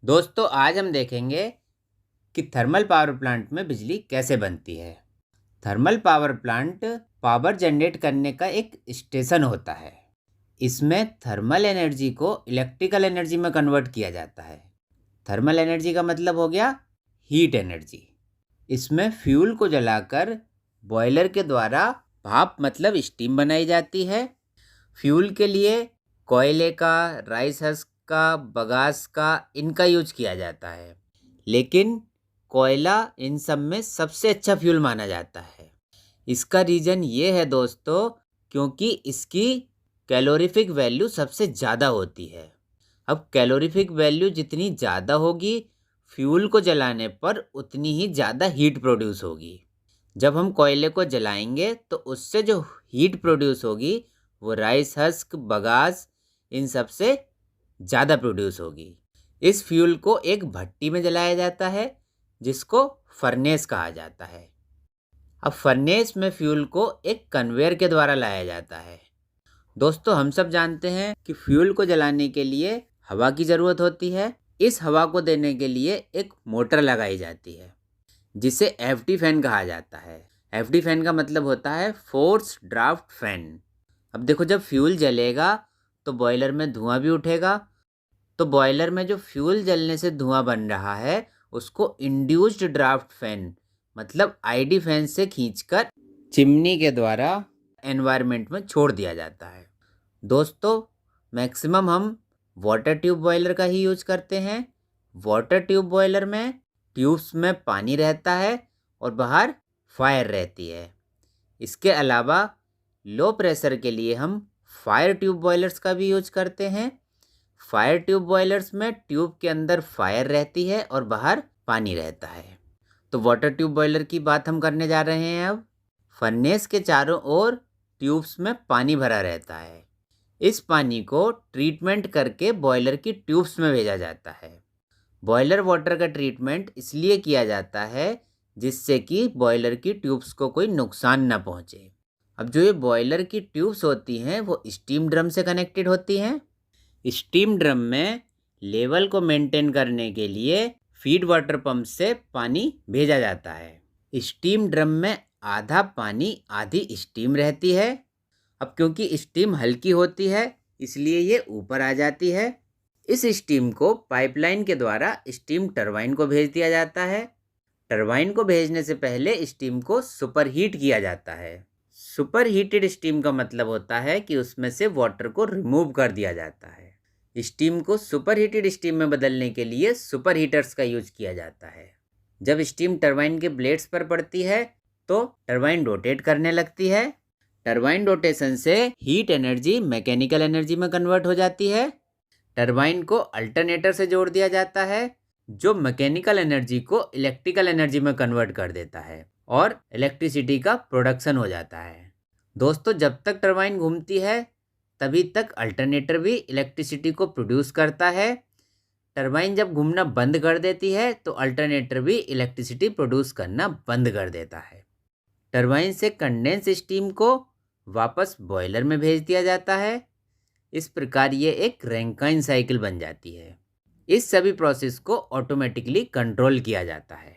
दोस्तों आज हम देखेंगे कि थर्मल पावर प्लांट में बिजली कैसे बनती है। Thermal power plant power generate करने का एक स्टेशन होता है। इसमें थर्मल एनर्जी को इलेक्ट्रिकल एनर्जी में कन्वर्ट किया जाता है। थर्मल एनर्जी का मतलब हो गया हीट एनर्जी। इसमें फ्यूल को जलाकर बॉयलर के द्वारा भाप मतलब स्टीम बनाई जाती है। फ्यूल के लिए कोयले का, राइस हस्क का, बगास का, इनका यूज किया जाता है, लेकिन कोयला इन सब में सबसे अच्छा फ्यूल माना जाता है। इसका रीज़न ये है दोस्तों, क्योंकि इसकी कैलोरीफिक वैल्यू सबसे ज़्यादा होती है। अब कैलोरीफिक वैल्यू जितनी ज़्यादा होगी, फ्यूल को जलाने पर उतनी ही ज़्यादा हीट प्रोड्यूस होगी। जब हम कोयले को जलाएंगे तो उससे जो हीट प्रोड्यूस होगी वो राइस हस्क, बगास, इन सब से ज़्यादा प्रोड्यूस होगी। इस फ्यूल को एक भट्टी में जलाया जाता है जिसको फर्नेस कहा जाता है। अब फर्नेस में फ्यूल को एक कन्वेयर के द्वारा लाया जाता है। दोस्तों हम सब जानते हैं कि फ्यूल को जलाने के लिए हवा की ज़रूरत होती है। इस हवा को देने के लिए एक मोटर लगाई जाती है जिसे एफडी फैन कहा जाता है। एफडी फैन का मतलब होता है फोर्स ड्राफ्ट फैन। अब देखो, जब फ्यूल जलेगा तो बॉयलर में धुआं भी उठेगा, तो बॉयलर में जो फ्यूल जलने से धुआं बन रहा है उसको इंड्यूस्ड ड्राफ्ट फैन मतलब आईडी फैन से खींचकर चिमनी के द्वारा एनवायरनमेंट में छोड़ दिया जाता है। दोस्तों मैक्सिमम हम वाटर ट्यूब बॉयलर का ही यूज करते हैं। वाटर ट्यूब बॉयलर में ट्यूब्स में पानी रहता है और बाहर फायर रहती है। इसके अलावा लो प्रेशर के लिए हम फायर ट्यूब बॉयलर्स का भी यूज करते हैं। फायर ट्यूब बॉयलर्स में ट्यूब के अंदर फायर रहती है और बाहर पानी रहता है। तो वाटर ट्यूब बॉयलर की बात हम करने जा रहे हैं। अब फर्नेस के चारों ओर ट्यूब्स में पानी भरा रहता है। इस पानी को ट्रीटमेंट करके बॉयलर की ट्यूब्स में भेजा जाता है। बॉयलर वाटर का ट्रीटमेंट इसलिए किया जाता है जिससे कि बॉयलर की ट्यूब्स को कोई नुकसान ना पहुंचे। अब जो ये बॉयलर की ट्यूब्स होती हैं वो स्टीम ड्रम से कनेक्टेड होती हैं। स्टीम ड्रम में लेवल को मेंटेन करने के लिए फीड वाटर पंप से पानी भेजा जाता है। स्टीम ड्रम में आधा पानी आधी स्टीम रहती है। अब क्योंकि स्टीम हल्की होती है इसलिए ये ऊपर आ जाती है। इस स्टीम को पाइपलाइन के द्वारा स्टीम टरबाइन को भेज दिया जाता है। टरबाइन को भेजने से पहले स्टीम को सुपरहीट किया जाता है। सुपर हीटेड स्टीम का मतलब होता है कि उसमें से वाटर को रिमूव कर दिया जाता है। स्टीम को सुपर हीटेड स्टीम में बदलने के लिए सुपर हीटर्स का यूज किया जाता है। जब स्टीम टरबाइन के ब्लेड्स पर पड़ती है तो टरबाइन रोटेट करने लगती है। टरबाइन रोटेशन से हीट एनर्जी मैकेनिकल एनर्जी में कन्वर्ट हो जाती है। टरबाइन को अल्टरनेटर से जोड़ दिया जाता है जो मैकेनिकल एनर्जी को इलेक्ट्रिकल एनर्जी में कन्वर्ट कर देता है और इलेक्ट्रिसिटी का प्रोडक्शन हो जाता है। दोस्तों जब तक टरबाइन घूमती है तभी तक अल्टरनेटर भी इलेक्ट्रिसिटी को प्रोड्यूस करता है। टरबाइन जब घूमना बंद कर देती है तो अल्टरनेटर भी इलेक्ट्रिसिटी प्रोड्यूस करना बंद कर देता है। टरबाइन से कंडेंस स्टीम को वापस बॉयलर में भेज दिया जाता है। इस प्रकार ये एक रैंकाइन साइकिल बन जाती है। इस सभी प्रोसेस को ऑटोमेटिकली कंट्रोल किया जाता है।